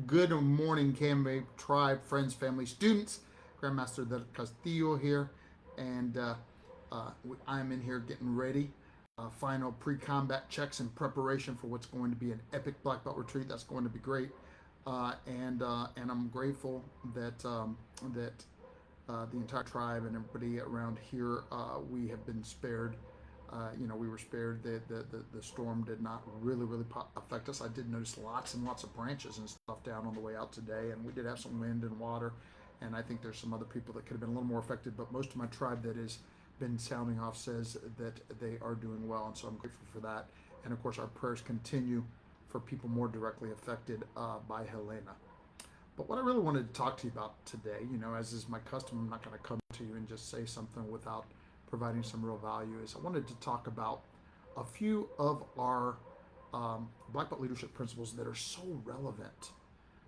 Good morning, Canva tribe, friends, family, students. Grandmaster Del Castillo here, and I'm in here getting ready. Final pre-combat checks in preparation for what's going to be an epic black belt retreat. That's going to be great, and I'm grateful that the entire tribe and everybody around here, we have been spared. We were spared. The storm did not really affect us. I did notice lots and lots of branches and stuff down on the way out today, and we did have some wind and water. And I think there's some other people that could have been a little more affected, but most of my tribe that has been sounding off says that they are doing well, and so I'm grateful for that. And of course, our prayers continue for people more directly affected by Helena. But what I really wanted to talk to you about today, as is my custom, I'm not going to come to you and just say something without providing some real value, is I wanted to talk about a few of our Black Belt leadership principles that are so relevant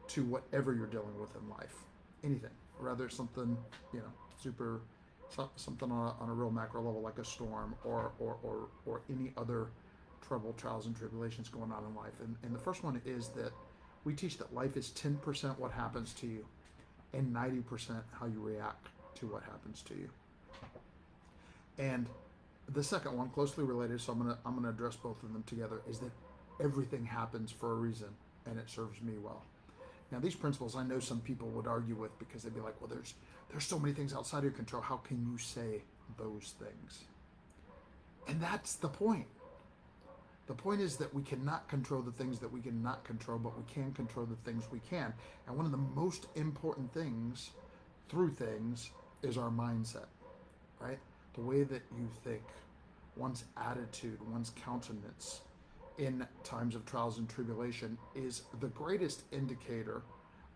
to whatever you're dealing with in life. Anything, rather something, super, something on a real macro level like a storm or any other trouble, trials, and tribulations going on in life. And the first one is that we teach that life is 10% what happens to you and 90% how you react to what happens to you. And the second one, closely related, so I'm gonna address both of them together, is that everything happens for a reason and it serves me well. Now, these principles I know some people would argue with because they'd be like, well, there's so many things outside of your control. How can you say those things? And that's the point. The point is that we cannot control the things that we cannot control, but we can control the things we can. And one of the most important things through things is our mindset, right? The way that you think, one's attitude, one's countenance in times of trials and tribulation is the greatest indicator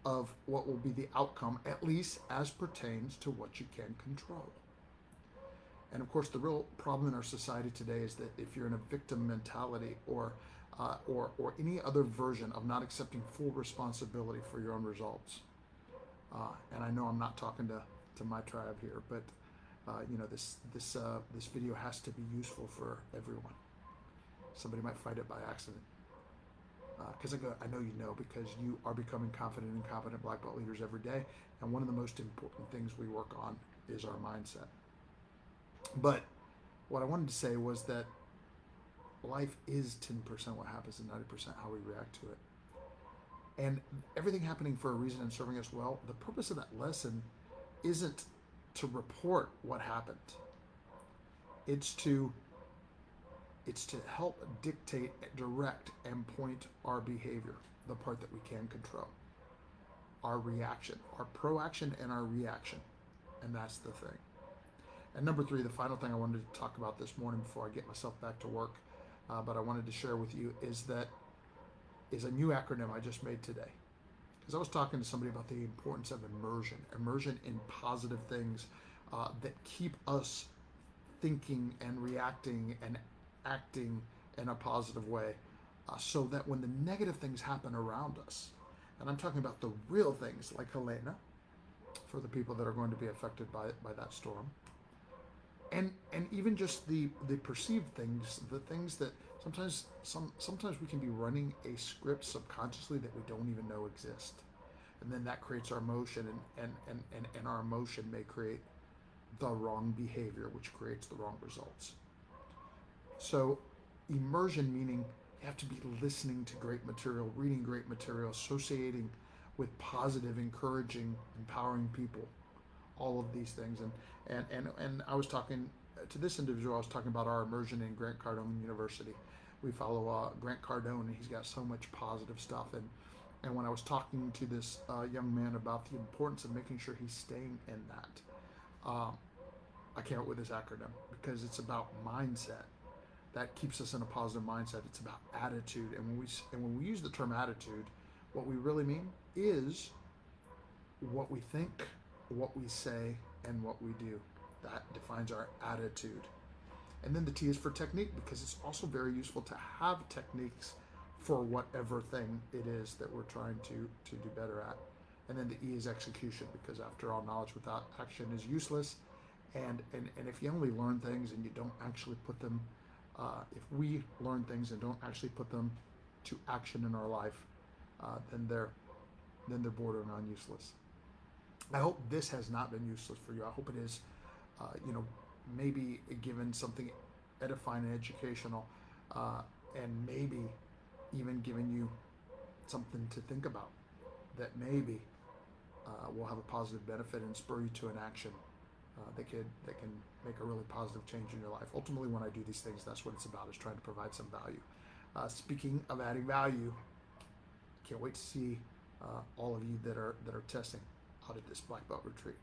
of what will be the outcome, at least as pertains to what you can control. And of course, the real problem in our society today is that if you're in a victim mentality or any other version of not accepting full responsibility for your own results, and I know I'm not talking to my tribe here, but this video has to be useful for everyone. Somebody might find it by accident. Because I know you know, because you are becoming confident and competent black belt leaders every day. And one of the most important things we work on is our mindset. But what I wanted to say was that life is 10% what happens and 90% how we react to it. And everything happening for a reason and serving us well, the purpose of that lesson isn't to report what happened. It's to help dictate, direct, and point our behavior, the part that we can control. Our reaction, our proaction and our reaction. And that's the thing. And number three, the final thing I wanted to talk about this morning before I get myself back to work, but I wanted to share with you is a new acronym I just made today. Because I was talking to somebody about the importance of immersion in positive things that keep us thinking and reacting and acting in a positive way, so that when the negative things happen around us, and I'm talking about the real things like Helena, for the people that are going to be affected by that storm, and even just the perceived things, the things that sometimes we can be running a script subconsciously that we don't even know exist, and then that creates our emotion, and our emotion may create the wrong behavior, which creates the wrong results. So immersion meaning you have to be listening to great material, reading great material, associating with positive, encouraging, empowering people, all of these things. And I was talking to this individual, I was talking about our immersion in Grant Cardone University. We follow Grant Cardone, and he's got so much positive stuff. And when I was talking to this young man about the importance of making sure he's staying in that, I came up with this acronym because it's about mindset. That keeps us in a positive mindset. It's about attitude, and when we use the term attitude, what we really mean is what we think, what we say, and what we do. That defines our attitude. And then the T is for technique, because it's also very useful to have techniques for whatever thing it is that we're trying to do better at. And then the E is execution, because after all, knowledge without action is useless. And if you only learn things and you don't actually put them, if we learn things and don't actually put them to action in our life, then then they're bordering on useless. I hope this has not been useless for you. I hope it is, you know, maybe given something edifying and educational, and maybe even giving you something to think about that maybe will have a positive benefit and spur you to an action that can make a really positive change in your life. Ultimately, when I do these things, that's what it's about, is trying to provide some value. Speaking of adding value, can't wait to see all of you that are testing out at this Black Belt retreat.